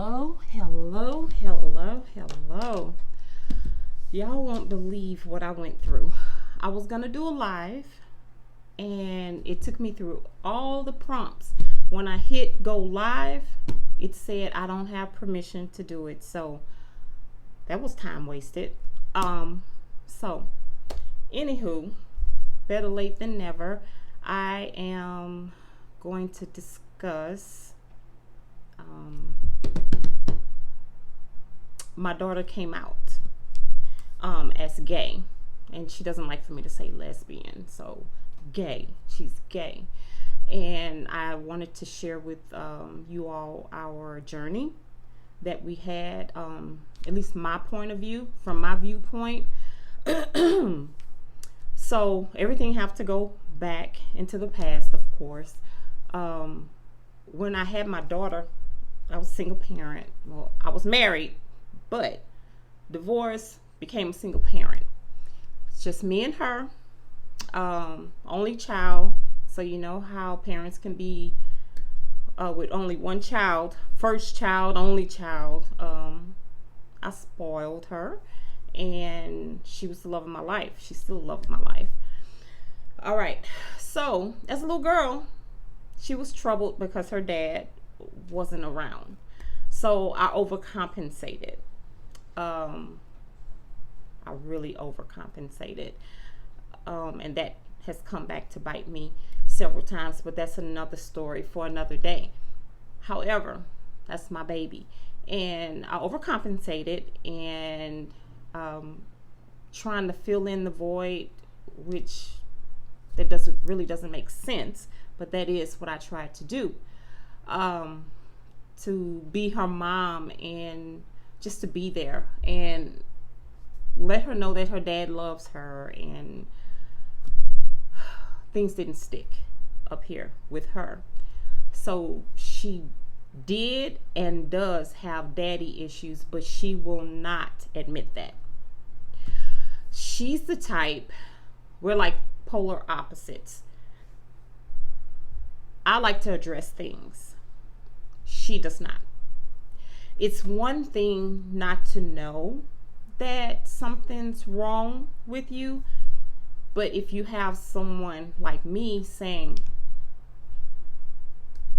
Hello. Y'all won't believe what I went through. I was gonna do a live, and it took me through all the prompts. When I hit go live, it said I don't have permission to do it. So that was time wasted. So anywho, better late than never. I am going to discuss my daughter came out as gay, and she doesn't like for me to say lesbian, so gay. She's gay, and I wanted to share with you all our journey that we had, at least my point of view, from my viewpoint. So everything have to go back into the past, of course. When I had my daughter, I was a single parent. Well, I was married, but divorced, became a single parent. It's just me and her, only child. So you know how parents can be with only one child, first child, only child. I spoiled her, and she was the love of my life. She's still the love of my life. All right. So as a little girl, she was troubled because her dad wasn't around. So I overcompensated. I really overcompensated. And that has come back to bite me several times, but that's another story for another day. However, that's my baby. And I overcompensated and trying to fill in the void, which that doesn't make sense, but that is what I tried to do. To be her mom and just to be there and let her know that her dad loves her, and things didn't stick up here with her. So she did and does have daddy issues, but she will not admit that. She's the type, we're like polar opposites. I like to address things. She does not. It's one thing not to know that something's wrong with you, but if you have someone like me saying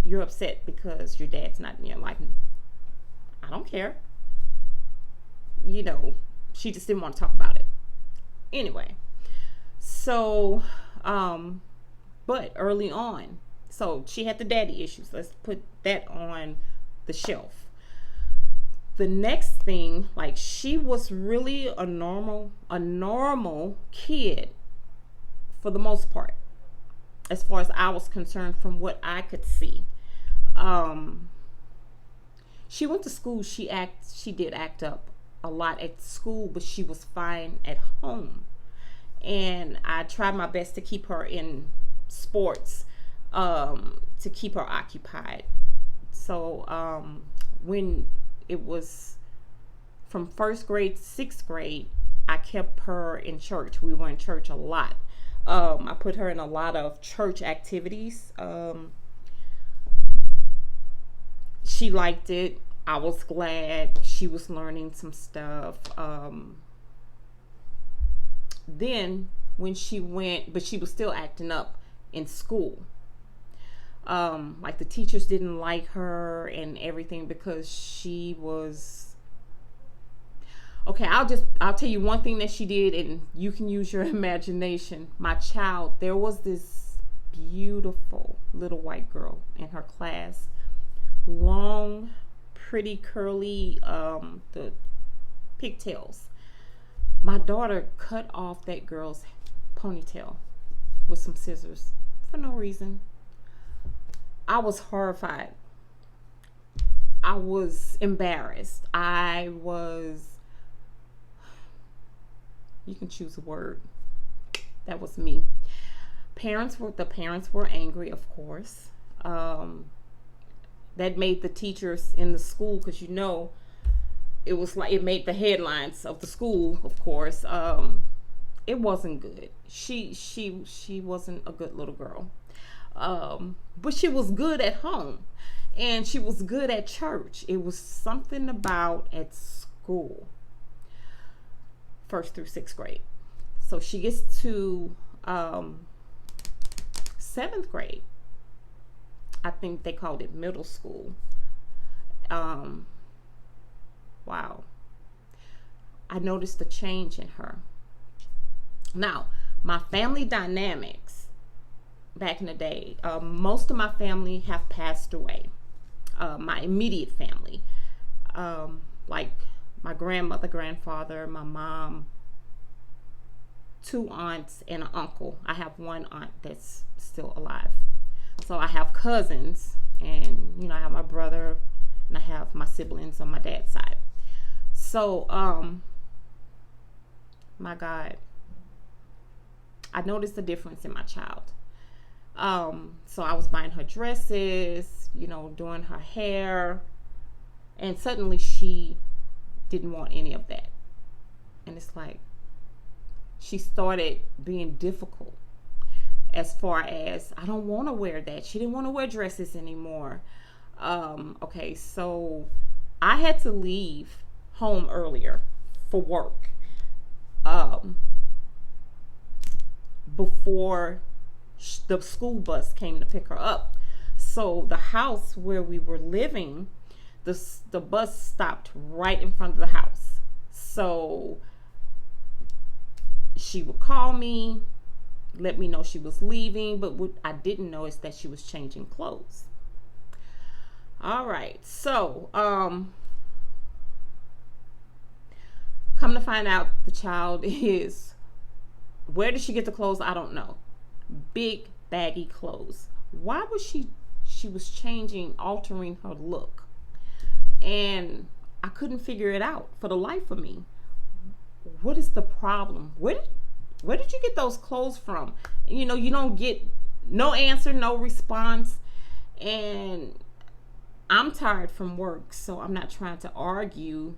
you're upset because your dad's not in your life, I don't care. You know, she just didn't want to talk about it. Anyway, so, but early on, so she had the daddy issues. Let's put that on the shelf. The next thing, like, she was really a normal kid for the most part, as far as I was concerned, from what I could see. She went to school. She did act up a lot at school, but she was fine at home. And I tried my best to keep her in sports, to keep her occupied. So when it was from first grade to sixth grade, I kept her in church. We were in church a lot. I put her in a lot of church activities. She liked it. I was glad. She was learning some stuff. Then when she went, but she was still acting up in school. Like, the teachers didn't like her and everything because she was, okay, I'll tell you one thing that she did, and you can use your imagination. My child, there was this beautiful little white girl in her class, long, pretty curly, the pigtails. My daughter cut off that girl's ponytail with some scissors for no reason. I was horrified. I was embarrassed. You can choose a word. That was me. The parents were angry, of course. That made the teachers in the school, because it was like, it made the headlines of the school, of course. It wasn't good. She wasn't a good little girl. But she was good at home. And she was good at church. It was something about at school, 1st through 6th grade. So she gets to 7th grade. I think they called it middle school. Wow. I noticed a change in her. Now, my family dynamics back in the day, most of my family have passed away. My immediate family, like my grandmother, grandfather, my mom, 2 aunts, and an uncle. I have 1 aunt that's still alive. So I have cousins, and I have my brother, and I have my siblings on my dad's side. So, my God, I noticed a difference in my child. So I was buying her dresses, doing her hair, and suddenly she didn't want any of that. And it's like she started being difficult as far as, I don't want to wear that. She didn't want to wear dresses anymore. Okay, so I had to leave home earlier for work before the school bus came to pick her up. So the house where we were living, the bus stopped right in front of the house. So she would call me, let me know she was leaving, but what I didn't know is that she was changing clothes. All right, so come to find out, the child is, where did she get the clothes? I don't know. Big baggy clothes. Why was she was changing, altering her look? And I couldn't figure it out for the life of me. What is the problem? Where did you get those clothes from? You don't get no answer, no response. And I'm tired from work, so I'm not trying to argue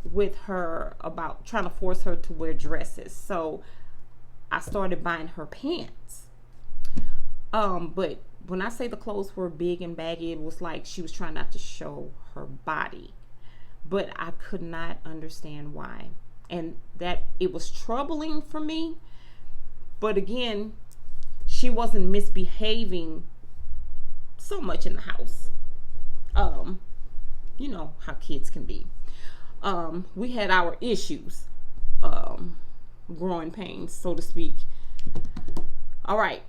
with her about trying to force her to wear dresses. So I started buying her pants. But when I say the clothes were big and baggy, it was like she was trying not to show her body. But I could not understand why. And that it was troubling for me. But again, she wasn't misbehaving so much in the house. You know how kids can be. We had our issues, growing pains, so to speak. All right.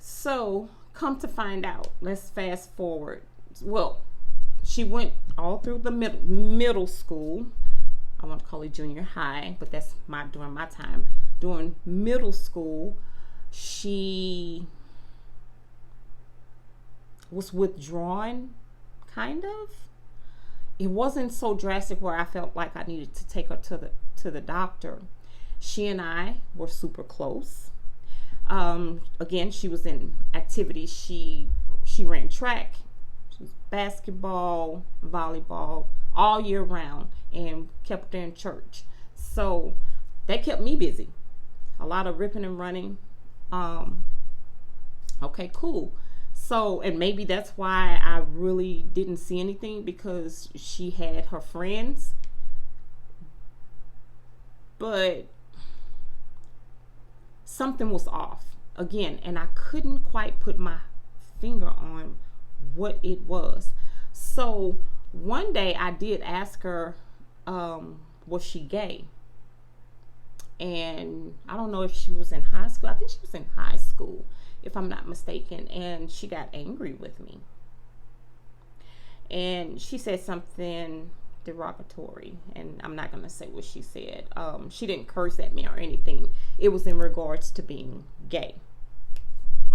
So come to find out, let's fast forward. Well, she went all through the middle school. I want to call it junior high, but that's during my time. During middle school, she was withdrawn, kind of. It wasn't so drastic where I felt like I needed to take her to the doctor. She and I were super close. Again, she was in activities. She ran track, she was basketball, volleyball, all year round, and kept her in church. So that kept me busy. A lot of ripping and running. Okay, cool. So, and maybe that's why I really didn't see anything, because she had her friends. But something was off again, and I couldn't quite put my finger on what it was. So one day I did ask her, was she gay? And I don't know if she was in high school. I think she was in high school, if I'm not mistaken. And she got angry with me. And she said something derogatory, and I'm not going to say what she said. She didn't curse at me or anything. It was in regards to being gay.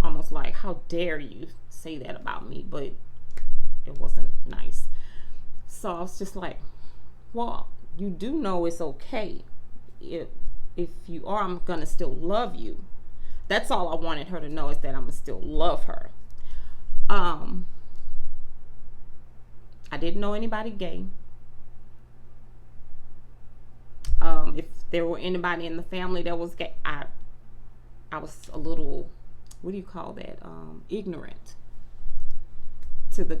Almost like, how dare you say that about me? But it wasn't nice. So I was just like, well, you do know it's okay. If you are, I'm going to still love you. That's all I wanted her to know, is that I'm going to still love her. I didn't know anybody gay. If there were anybody in the family that was gay, I was a little, what do you call that? Ignorant to the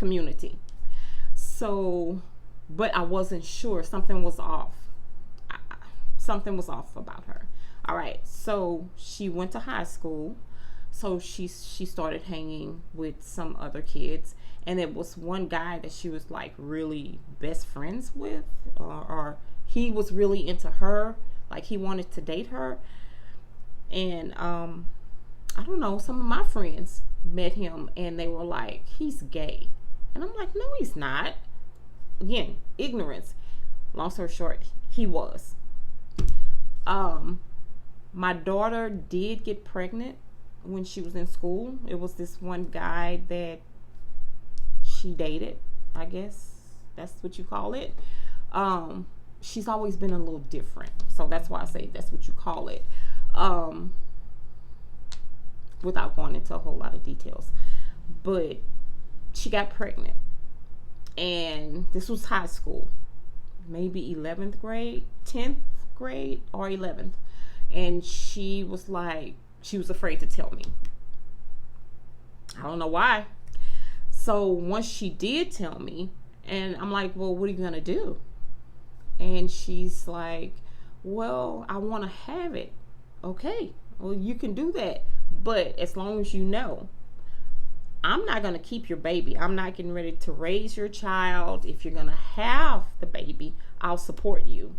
community. So, but I wasn't sure. Something was off. Something was off about her. All right. So she went to high school. So she started hanging with some other kids, and it was one guy that she was like really best friends with, or he was really into her, like he wanted to date her. And I don't know, some of my friends met him and they were like, he's gay. And I'm like, no, he's not. Again, ignorance. Long story short, he was. My daughter did get pregnant when she was in school. It was this one guy that she dated, I guess that's what you call it. She's always been a little different, so that's why I say that's what you call it, without going into a whole lot of details. But she got pregnant, and this was high school, maybe 11th grade, 10th grade or 11th. And she was afraid to tell me. I don't know why. So once she did tell me, and I'm like, well, what are you going to do? And she's like, well, I want to have it. Okay, well, you can do that. But as long as you know, I'm not going to keep your baby. I'm not getting ready to raise your child. If you're going to have the baby, I'll support you.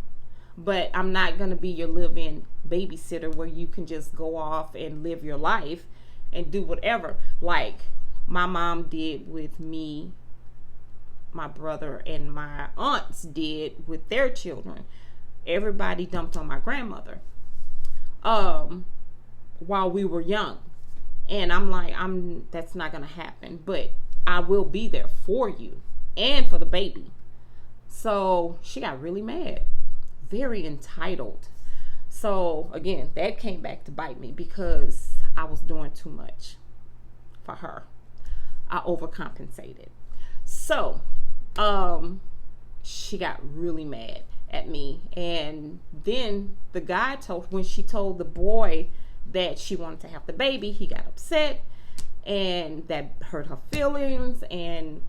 But I'm not going to be your live-in babysitter where you can just go off and live your life and do whatever. Like my mom did with me, my brother, and my aunts did with their children. Everybody dumped on my grandmother while we were young. And I'm like, that's not going to happen. But I will be there for you and for the baby. So she got really mad. Very entitled. So again, that came back to bite me because I was doing too much for her. I overcompensated. So she got really mad at me. And then the guy when she told the boy that she wanted to have the baby, he got upset, and that hurt her feelings, and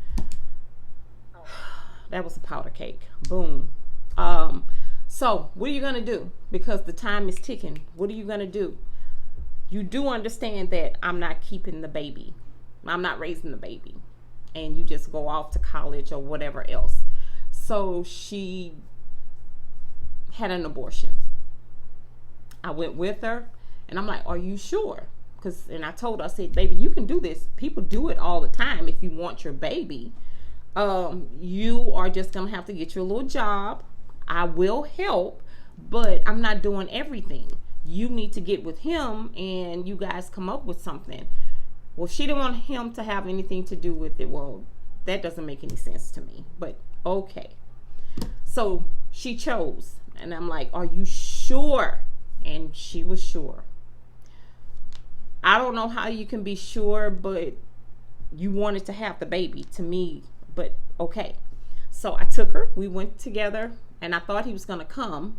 that was a powder cake. Boom. So what are you going to do? Because the time is ticking. What are you going to do? You do understand that I'm not keeping the baby. I'm not raising the baby. And you just go off to college or whatever else. So she had an abortion. I went with her, and I'm like, are you sure? And I told her, I said, baby, you can do this. People do it all the time if you want your baby. You are just going to have to get your little job. I will help, but I'm not doing everything. You need to get with him and you guys come up with something. Well, she didn't want him to have anything to do with it. Well, that doesn't make any sense to me, but okay. So she chose, and I'm like, are you sure? And she was sure. I don't know how you can be sure, but you wanted to have the baby, to me, but okay. So I took her, we went together, and I thought he was going to come,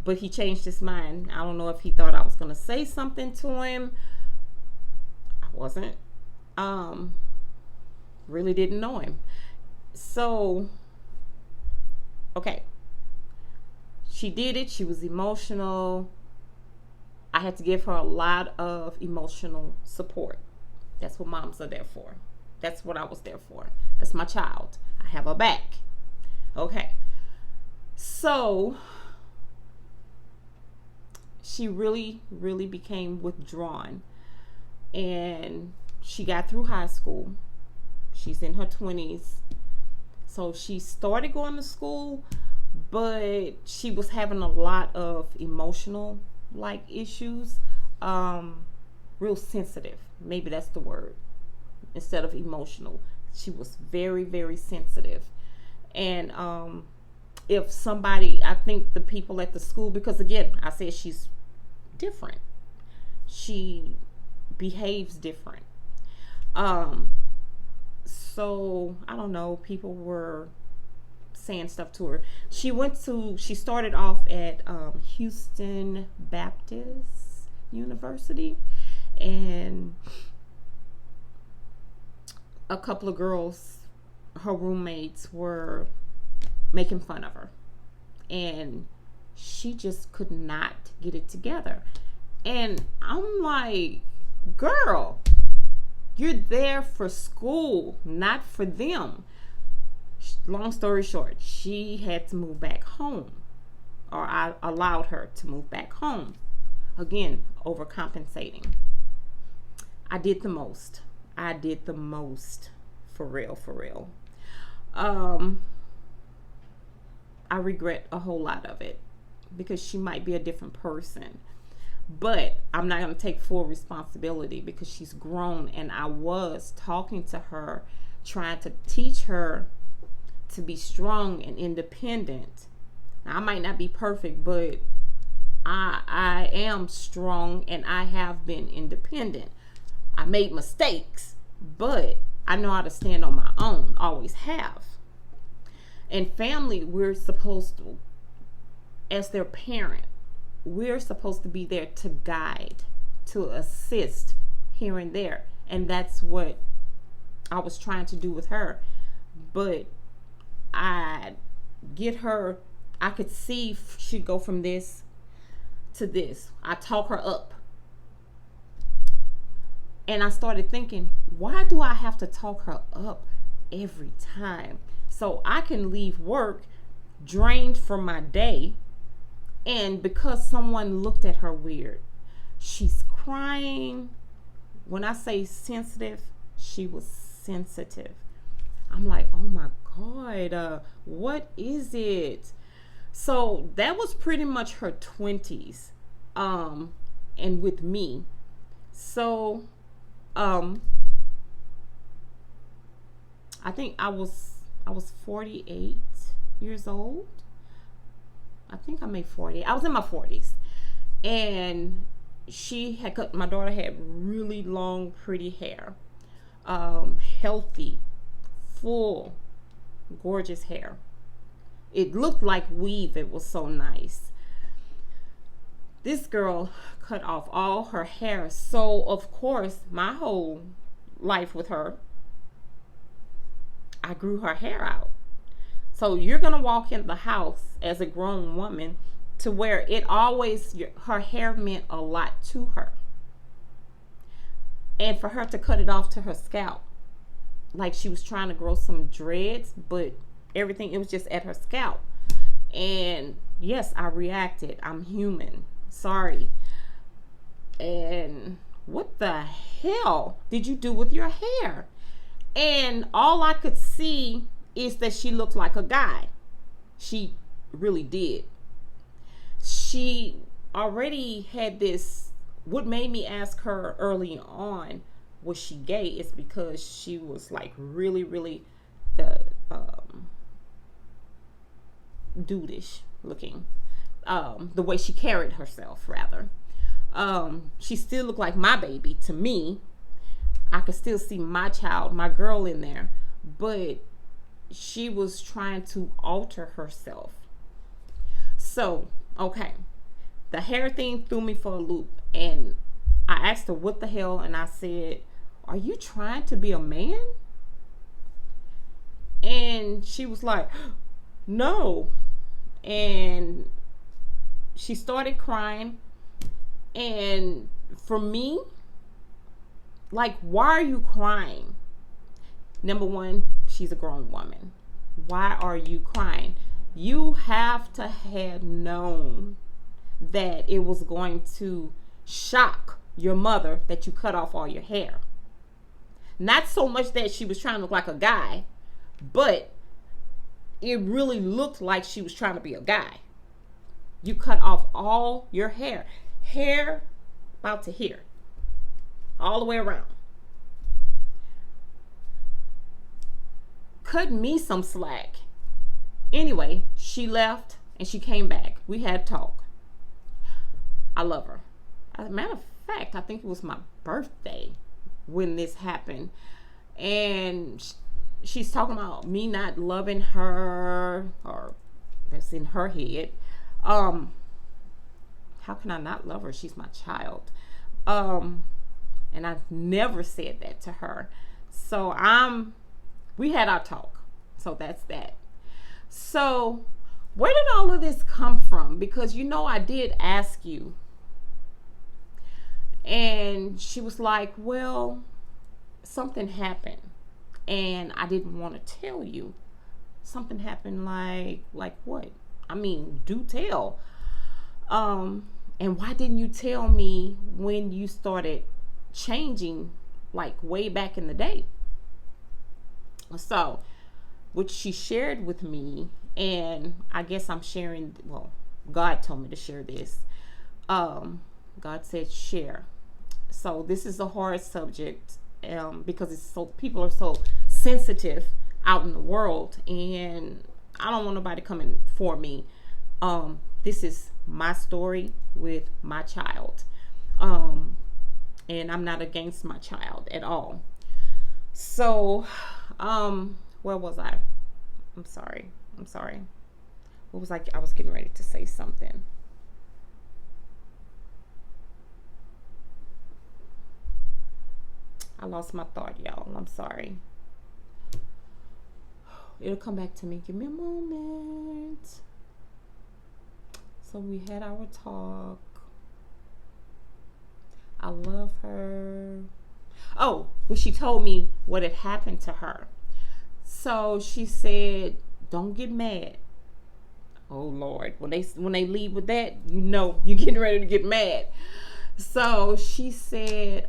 but he changed his mind. I don't know if he thought I was going to say something to him. I wasn't. Really didn't know him. So, okay. She did it. She was emotional. I had to give her a lot of emotional support. That's what moms are there for. That's what I was there for. That's my child. I have her back. Okay. So she really, really became withdrawn. And she got through high school. She's in her 20s. So she started going to school, but she was having a lot of emotional issues. Real sensitive. Maybe that's the word. Instead of emotional. She was very, very sensitive. And if somebody, I think the people at the school, because again, I said she's different. She behaves different. So I don't know, people were saying stuff to her. She started off at Houston Baptist University, and a couple of girls her roommates were making fun of her, and she just could not get it together. And I'm like, girl, you're there for school, not for them. Long story short, she had to move back home, or I allowed her to move back home. Again, overcompensating. I did the most. For real. I regret a whole lot of it because she might be a different person. But I'm not going to take full responsibility because she's grown, and I was talking to her, trying to teach her to be strong and independent. Now, I might not be perfect, but I am strong and I have been independent. I made mistakes, but I know how to stand on my own, always have. And family, we're supposed to, as their parent, we're supposed to be there to guide, to assist here and there. And that's what I was trying to do with her. But I could see she'd go from this to this. I talk her up. And I started thinking, why do I have to talk her up every time? So I can leave work drained from my day, and because someone looked at her weird, she's crying. When I say sensitive, she was sensitive. I'm like, oh my God, what is it? So that was pretty much her 20s, and with me. So, I think I was 48 years old. I think I made 40. I was in my 40s, and my daughter had really long, pretty hair, healthy, full, gorgeous hair. It looked like weave. It was so nice. This girl cut off all her hair. So, of course, my whole life with her, I grew her hair out. So you're going to walk in the house as a grown woman to where her hair meant a lot to her. And for her to cut it off to her scalp, like she was trying to grow some dreads, but everything, it was just at her scalp. And yes, I reacted. I'm human. Sorry. And what the hell did you do with your hair? And all I could see is that she looked like a guy. She really did. She already had this. What made me ask her early on, was she gay? Is because she was like really, really the dudeish looking. The way she carried herself, rather. She still looked like my baby to me. I could still see my child, my girl in there, but she was trying to alter herself. So, okay, the hair thing threw me for a loop, and I asked her what the hell, and I said, are you trying to be a man? And she was like, no. And she started crying. And for me, like, why are you crying? Number one, she's a grown woman. Why are you crying? You have to have known that it was going to shock your mother that you cut off all your hair. Not so much that she was trying to look like a guy, but it really looked like she was trying to be a guy. You cut off all your hair. Hair about to here. All the way around. Cut me some slack. Anyway, she left and she came back. We had a talk. I love her. As a matter of fact, I think it was my birthday when this happened. And she's talking about me not loving her, or that's in her head. How can I not love her? She's my child. And I've never said that to her. So we had our talk. So that's that. So where did all of this come from? Because I did ask you. And she was like, well, something happened and I didn't want to tell you. Something happened, like what? I mean, do tell. And why didn't you tell me when you started changing, like way back in the day? So, which she shared with me, and I guess I'm sharing, well, God told me to share this. God said share. So this is a hard subject, because people are so sensitive out in the world, and I don't want nobody coming for me. This is my story with my child, and I'm not against my child at all. So, where was I? I'm sorry. What was I? I was getting ready to say something. I lost my thought, y'all. I'm sorry. It'll come back to me. Give me a moment. So we had our talk. I love her. Oh, well, she told me what had happened to her. So she said, don't get mad. Oh Lord, when they leave with that, you're getting ready to get mad. So she said,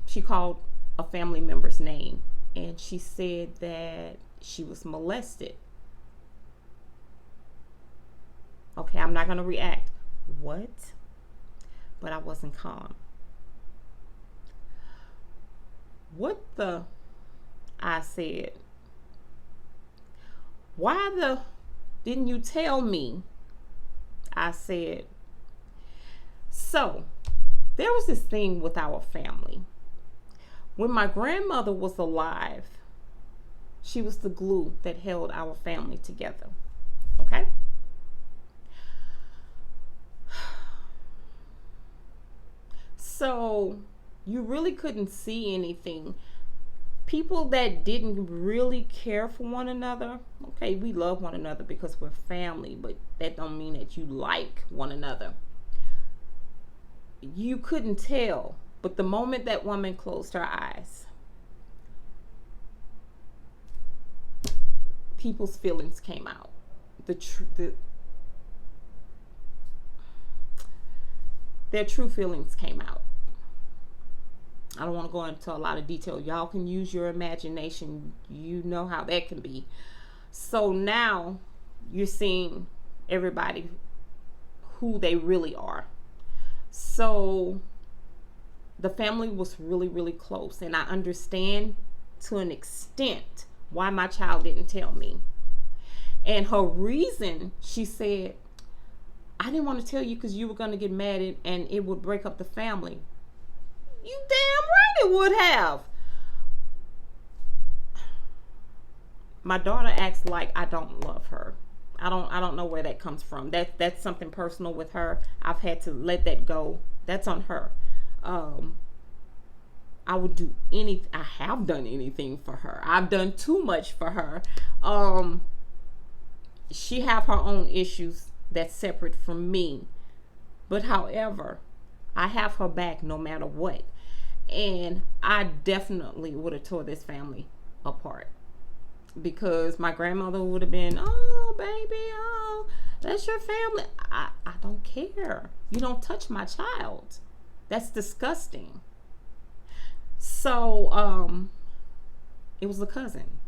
she called a family member's name, and she said that she was molested. Okay, I'm not gonna react. What? But I wasn't calm. What the? I said, why didn't you tell me? I said, so there was this thing with our family. When my grandmother was alive, she was the glue that held our family together. Okay? So you really couldn't see anything. People that didn't really care for one another, okay, we love one another because we're family, but that don't mean that you like one another. You couldn't tell, but the moment that woman closed her eyes, people's feelings came out. Their true feelings came out. I don't want to go into a lot of detail. Y'all can use your imagination. You know how that can be. So now you're seeing everybody who they really are. So the family was really, really close. And I understand to an extent why my child didn't tell me. And her reason, she said, I didn't want to tell you because you were going to get mad and it would break up the family. You damn right it would have. My daughter acts like I don't love her. I don't know where that comes from. That's something personal with her. I've had to let that go. That's on her. I would do anything. I have done anything for her. I've done too much for her. She have her own issues that's separate from me. But however, I have her back no matter what. And I definitely would have tore this family apart. Because my grandmother would have been, oh, baby, oh, that's your family. I don't care. You don't touch my child. That's disgusting. So, it was a cousin.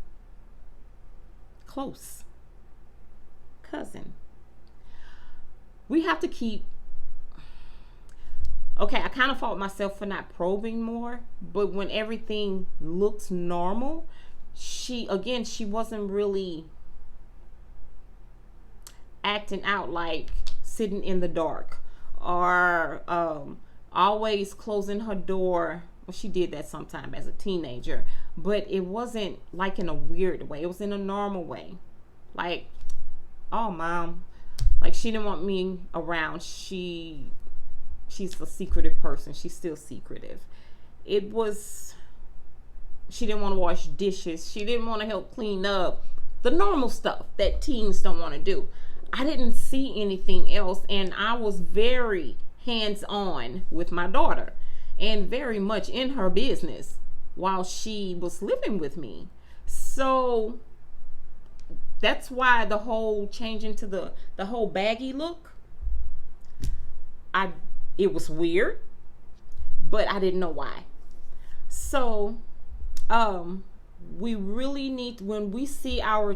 Close. Cousin. We have to keep... Okay, I kind of fault myself for not probing more. But when everything looks normal... she wasn't really acting out like sitting in the dark or always closing her door. Well, she did that sometime as a teenager, but it wasn't like in a weird way. It was in a normal way. Like, oh, mom, like she didn't want me around. She's a secretive person. She's still secretive. She didn't want to wash dishes. She didn't want to help clean up. the normal stuff that teens don't want to do. I didn't see anything else, and I was very hands-on with my daughter and very much in her business while she was living with me. So that's why the whole change into the whole baggy look, it was weird, but I didn't know why. So we really need, when we see our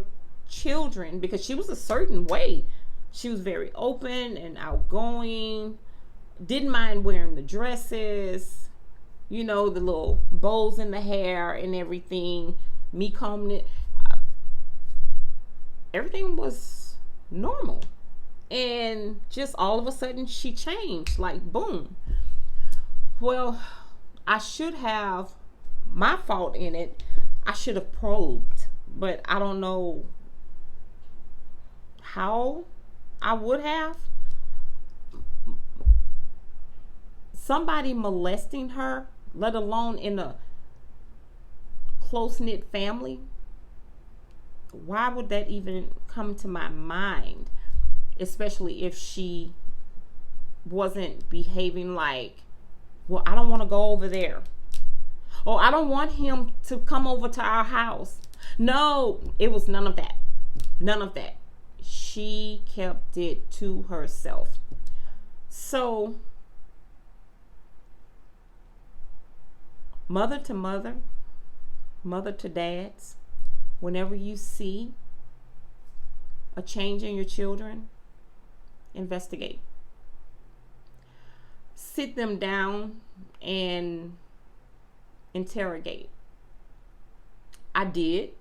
children, because she was a certain way, she was very open and outgoing, didn't mind wearing the dresses, the little bows in the hair and everything, me combing it, everything was normal. And just all of a sudden she changed, like boom. Well, I should have, my fault in it, I should have probed, but I don't know how I would have. Somebody molesting her, let alone in a close-knit family, why would that even come to my mind? Especially if she wasn't behaving like, well, I don't want to go over there. Or I don't want him to come over to our house. No, it was none of that. None of that. She kept it to herself. So, mother to mother, mother to dads, whenever you see a change in your children, investigate. Sit them down and interrogate. I did,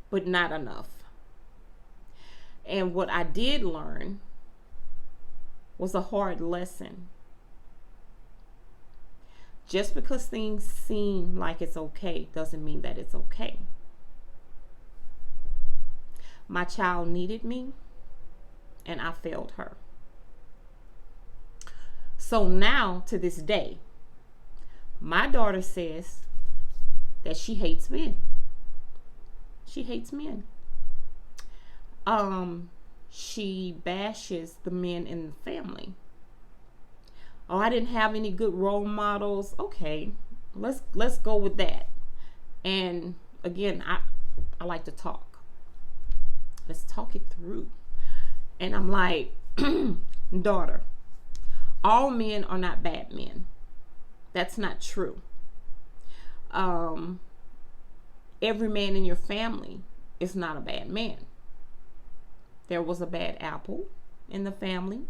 but not enough. And what I did learn was a hard lesson. Just because things seem like it's okay doesn't mean that it's okay. My child needed me, and I failed her. So now, to this day, my daughter says that she hates men. She hates men. She bashes the men in the family. Oh, I didn't have any good role models. Okay, let's go with that. And again, I like to talk. Let's talk it through. And I'm like, daughter, all men are not bad men. That's not true. Every man in your family is not a bad man. There was a bad apple in the family,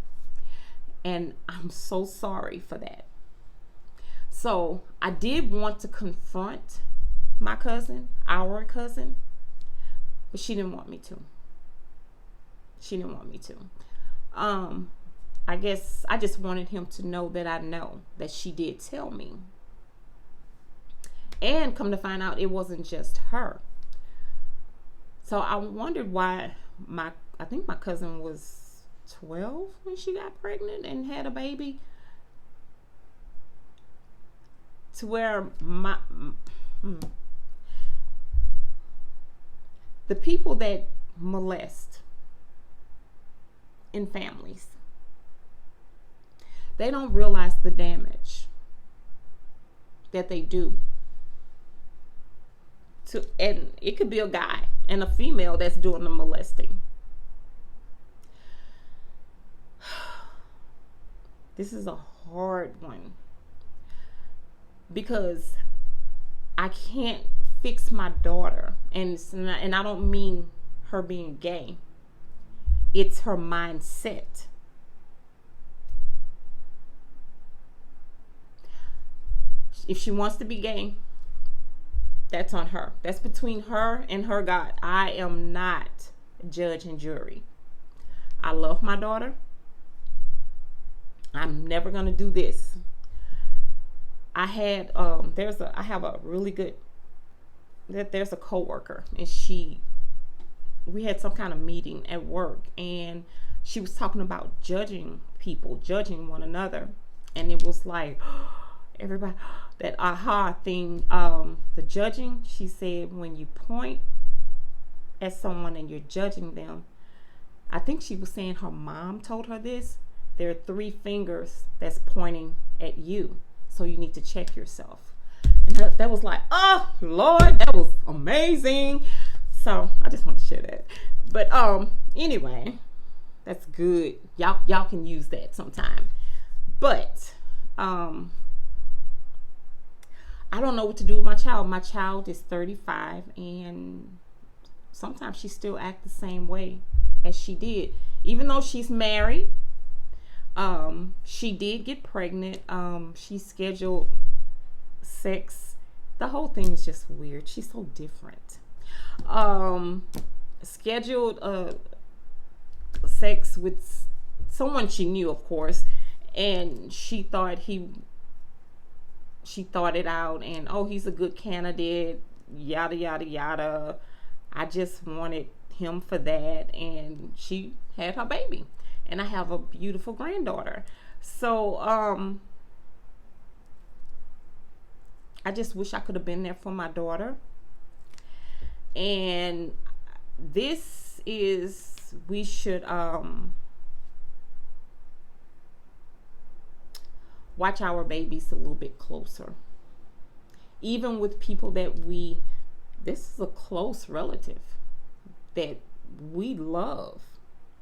and I'm so sorry for that. So I did want to confront my cousin, our cousin, but she didn't want me to. She didn't want me to. I guess I just wanted him to know that I know that she did tell me. And come to find out, it wasn't just her. So I wondered why I think my cousin was 12 when she got pregnant and had a baby. To where the people that molest in families, they don't realize the damage that they do to, and it could be a guy and a female that's doing the molesting. This is a hard one because I can't fix my daughter, and I don't mean her being gay. It's her mindset. If she wants to be gay, that's on her. That's between her and her God. I am not judge and jury. I love my daughter. I'm never gonna do this. I have a really good, there's a coworker, and we had some kind of meeting at work, and she was talking about judging people, judging one another, and it was like everybody, that aha thing, the judging. She said, when you point at someone and you're judging them, I think she was saying her mom told her this. There are 3 fingers that's pointing at you. So you need to check yourself. And that was like, oh, Lord, that was amazing. So I just want to share that. But anyway, that's good. Y'all can use that sometime. But I don't know what to do with my child. My child is 35, and sometimes she still acts the same way as she did. Even though she's married, she did get pregnant. She scheduled sex. The whole thing is just weird. She's so different. Scheduled sex with someone she knew, of course, and she thought it out, and oh, he's a good candidate, yada yada yada. I just wanted him for that, and she had her baby, and I have a beautiful granddaughter. So I just wish I could have been there for my daughter. And this is, we should watch our babies a little bit closer. Even with people that this is a close relative that we love.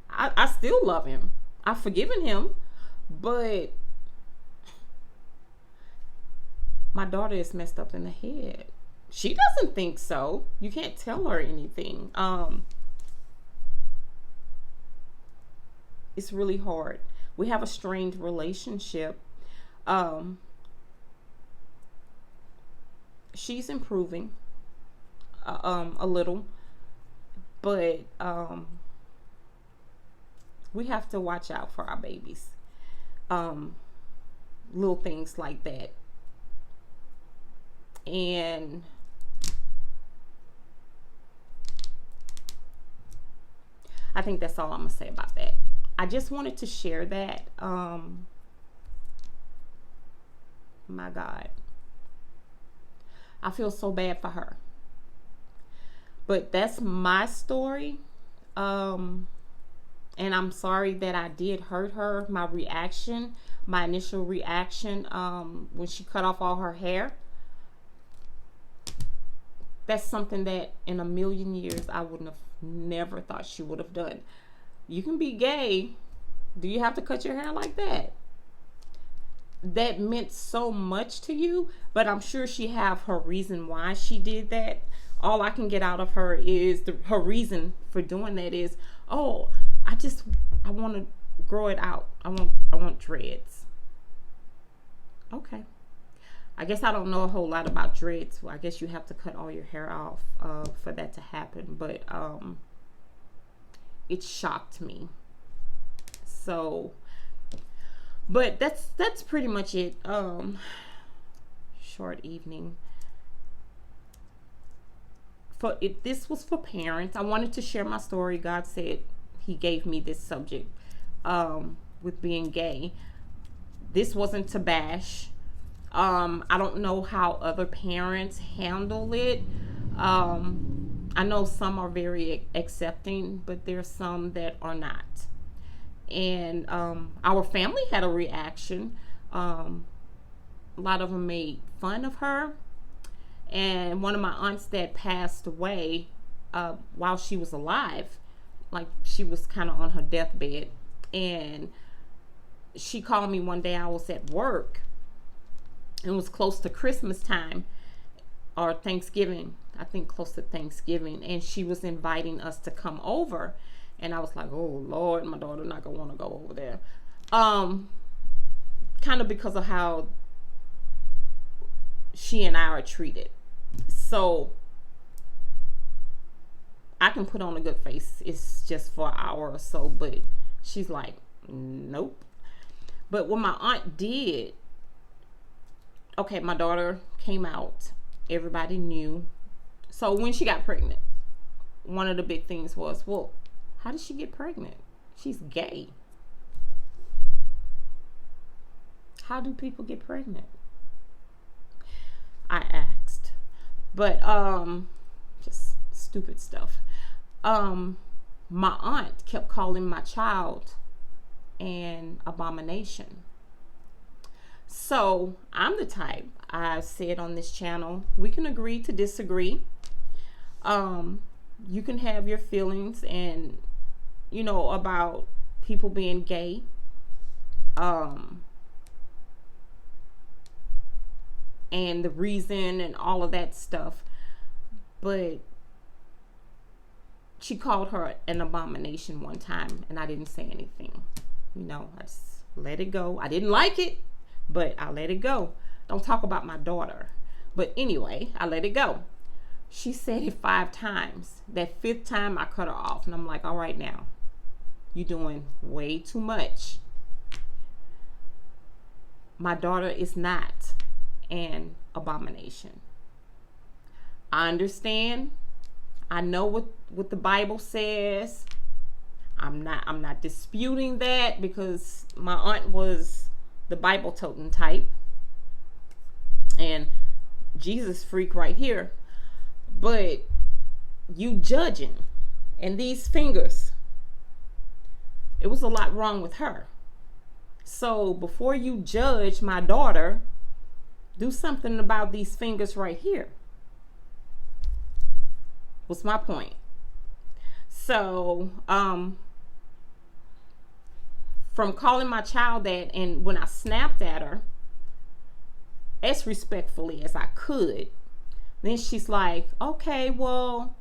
I still love him. I've forgiven him, but my daughter is messed up in the head. She doesn't think so. You can't tell her anything. It's really hard. We have a strained relationship. She's improving a little, but we have to watch out for our babies. Little things like that. And I think that's all I'm gonna say about that. I just wanted to share that. My God, I feel so bad for her, but that's my story. And I'm sorry that I did hurt her. My initial reaction, when she cut off all her hair, that's something that in a million years I wouldn't have never thought she would have done. You can be gay. Do you have to cut your hair like that? That meant so much to you, but I'm sure she have her reason why she did that. All I can get out of her is her reason for doing that is, oh, I want to grow it out. I want dreads. Okay. I guess I don't know a whole lot about dreads. Well, I guess you have to cut all your hair off for that to happen. But it shocked me. So, but that's pretty much it. Short evening. This was for parents. I wanted to share my story. God said He gave me this subject with being gay. This wasn't to bash. I don't know how other parents handle it. I know some are very accepting, but there's some that are not. And our family had a reaction. A lot of them made fun of her. And one of my aunts that passed away while she was alive, like she was kind of on her deathbed, and she called me one day. I was at work. It was close to Christmas time or Thanksgiving. I think close to Thanksgiving. And she was inviting us to come over. And I was like, oh, Lord, my daughter not going to want to go over there. Kind of because of how she and I are treated. So I can put on a good face. It's just for an hour or so. But she's like, nope. But what my aunt did, okay, my daughter came out. Everybody knew. So when she got pregnant, one of the big things was, well, how did she get pregnant? She's gay. How do people get pregnant? I asked. But just stupid stuff. um, my aunt kept calling my child an abomination. So I'm the type, I said on this channel, we can agree to disagree. You can have your feelings and, about people being gay. And the reason and all of that stuff. But she called her an abomination one time and I didn't say anything. I just let it go. I didn't like it, but I let it go. Don't talk about my daughter. But anyway, I let it go. She said it 5 times. That 5th time I cut her off and I'm like, all right now, you're doing way too much. My daughter is not an abomination. I understand. I know what the Bible says. I'm not disputing that because my aunt was the Bible toting type and Jesus freak right here. But you judging and these fingers, it was a lot wrong with her. So before you judge my daughter, do something about these fingers right here. Was my point. So, from calling my child that, and when I snapped at her, as respectfully as I could, then she's like, okay, well,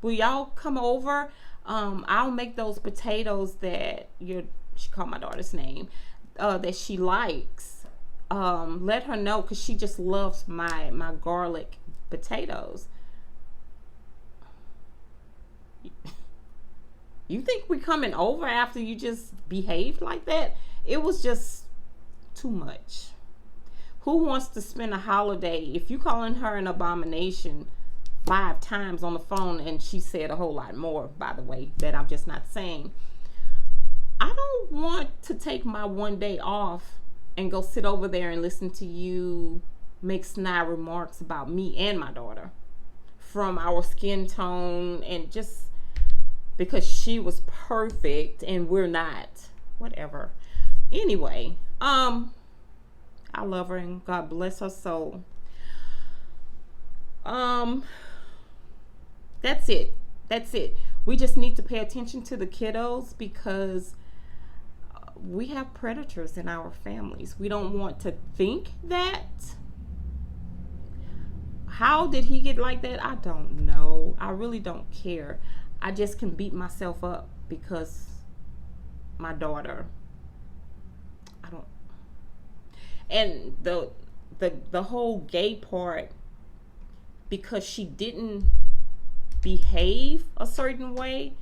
will y'all come over? I'll make those potatoes that she called my daughter's name, that she likes. Let her know, because she just loves my garlic potatoes. You think we coming over after you just behaved like that? It was just too much. Who wants to spend a holiday? If you calling her an abomination 5 times on the phone, and she said a whole lot more, by the way, that I'm just not saying. I don't want to take my one day off and go sit over there and listen to you make snide remarks about me and my daughter from our skin tone, and just because she was perfect and we're not. Whatever. Anyway, I love her and God bless her soul. That's it. We just need to pay attention to the kiddos because we have predators in our families. We don't want to think that. How did he get like that? I don't know. I really don't care. I just can beat myself up because my daughter, I don't. And the whole gay part, because she didn't behave a certain way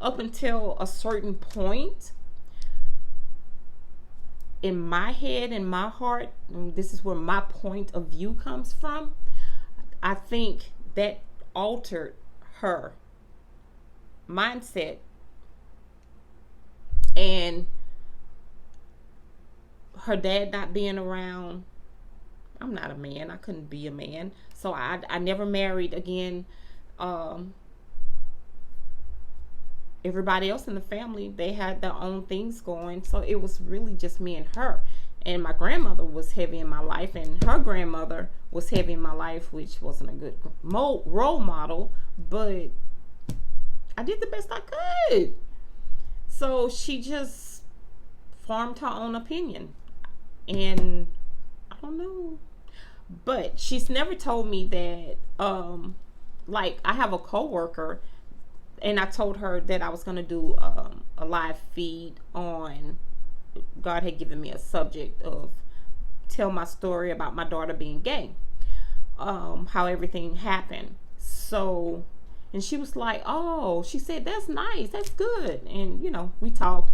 up until a certain point, in my head and my heart, and this is where my point of view comes from, I think that altered her mindset and her dad not being around. I'm not a man. I couldn't be a man. So I never married again. Everybody else in the family, they had their own things going. So it was really just me and her. And my grandmother was heavy in my life, and her grandmother was heavy in my life, which wasn't a good role model, but I did the best I could. So she just formed her own opinion. And I don't know. But she's never told me that, like, I have a coworker, and I told her that I was going to do a live feed on, God had given me a subject of tell my story about my daughter being gay, how everything happened. So, and she was like, oh, she said, that's nice, that's good. And, we talked,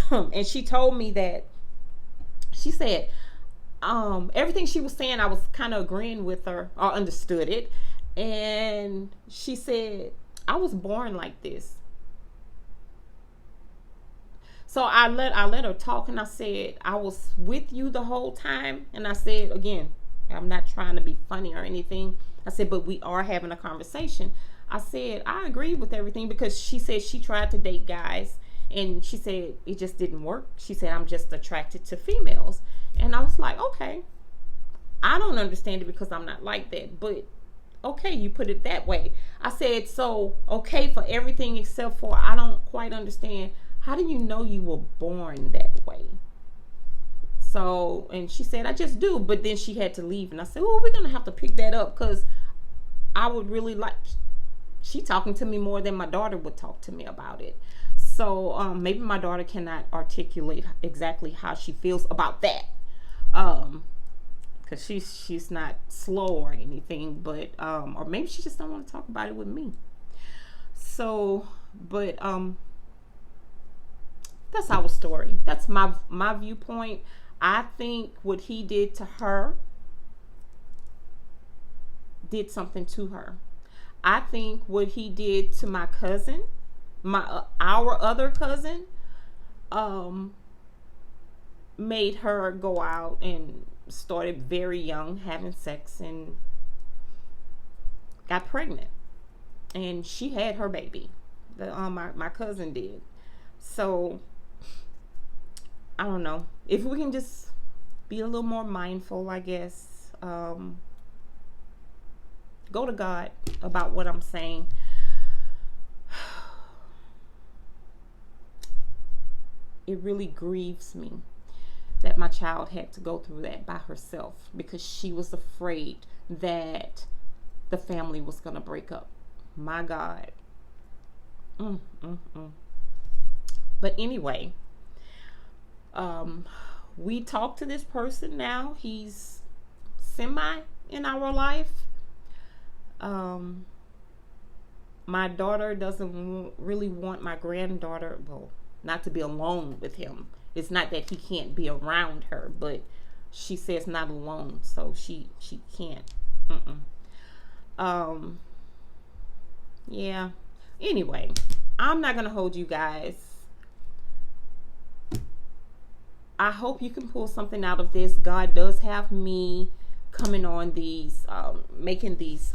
and she told me that, she said, everything she was saying, I was kind of agreeing with her, or understood it. And she said, I was born like this. So I let her talk, and I said, I was with you the whole time. And I said, again, I'm not trying to be funny or anything. I said, but we are having a conversation. I said, I agree with everything, because she said she tried to date guys and she said it just didn't work. She said, I'm just attracted to females. And I was like, okay, I don't understand it because I'm not like that, but okay, you put it that way. I said, so okay for everything except for, I don't quite understand, how do you know you were born that way? So, and she said, I just do. But then she had to leave, and I said, well, we're gonna have to pick that up, because I would really like, she talking to me more than my daughter would talk to me about it. So maybe my daughter cannot articulate exactly how she feels about that, because she's not slow or anything, but or maybe she just don't want to talk about it with me. So, but that's our story. That's my viewpoint. I think what he did to her did something to her. I think what he did to my cousin, our other cousin, made her go out and started very young having sex and got pregnant, and she had her baby. My cousin did. So I don't know, if we can just be a little more mindful, I guess. Go to God about what I'm saying. It really grieves me that my child had to go through that by herself, because she was afraid that the family was going to break up. My God. But anyway, we talked to this person now. He's semi in our life. My daughter doesn't really want my granddaughter, well, not to be alone with him. It's not that he can't be around her, but she says not alone, so she can't. Yeah. Anyway, I'm not gonna hold you guys. I hope you can pull something out of this. God does have me coming on these, making these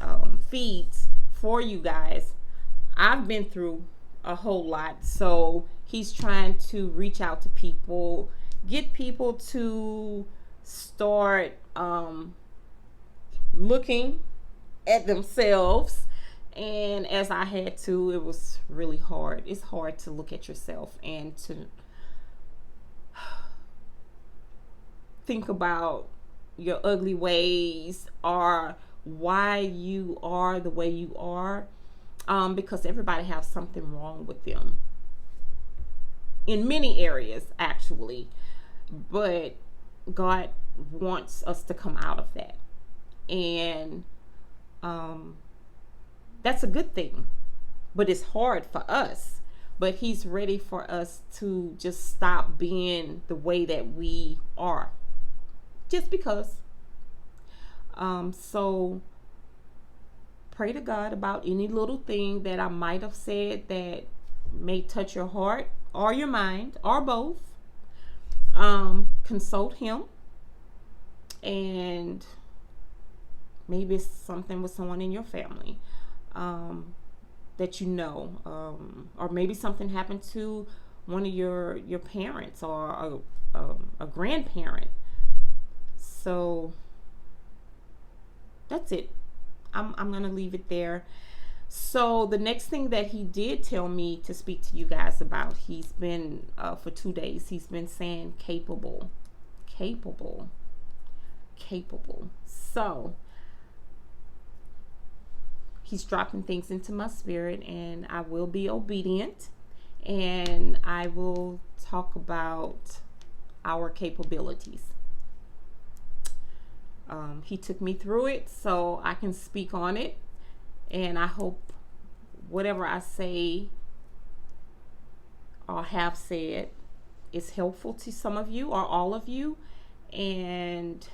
feeds for you guys. I've been through a whole lot, so he's trying to reach out to people, get people to start looking at themselves. And as I had to, it was really hard. It's hard to look at yourself and to think about your ugly ways or why you are the way you are, because everybody has something wrong with them in many areas, actually. But God wants us to come out of that, and that's a good thing. But it's hard for us. But he's ready for us to just stop being the way that we are, just because. So pray to God about any little thing that I might have said that may touch your heart or your mind or both. Consult him, and maybe it's something with someone in your family that you know, or maybe something happened to one of your parents or a grandparent. So that's it. I'm gonna leave it there. So the next thing that he did tell me to speak to you guys about, he's been for 2 days, he's been saying capable. So he's dropping things into my spirit, and I will be obedient, and I will talk about our capabilities. He took me through it, so I can speak on it, and I hope whatever I say or have said is helpful to some of you or all of you, and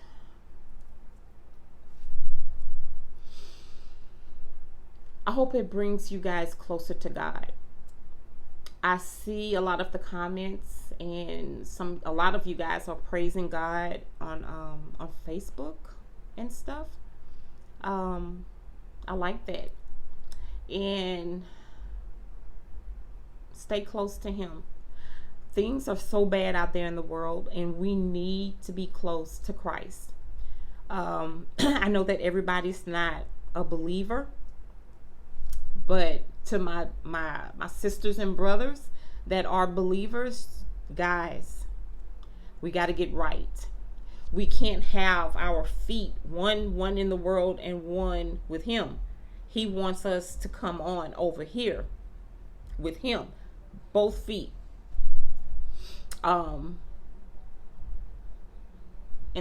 I hope it brings you guys closer to God. I see a lot of the comments, and a lot of you guys are praising God on Facebook and stuff. I like that. and stay close to him. Things are so bad out there in the world, and we need to be close to Christ. I know that everybody's not a believer, but to my sisters and brothers that are believers, guys, we got to get right. We can't have our feet one in the world and one with him. He wants us to come on over here with him, both feet. And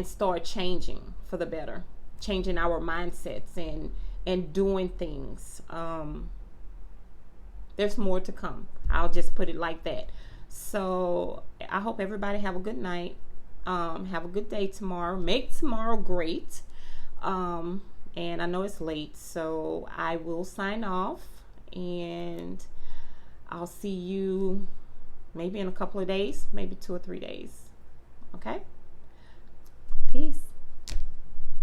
start changing for the better, changing our mindsets and doing things. There's more to come. I'll just put it like that. So I hope everybody have a good night. Have a good day tomorrow. Make tomorrow great. And I know it's late, so I will sign off, and I'll see you maybe in a couple of days, maybe 2 or 3 days. Okay? Peace.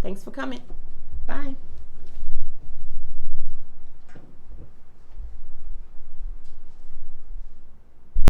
Thanks for coming. Bye.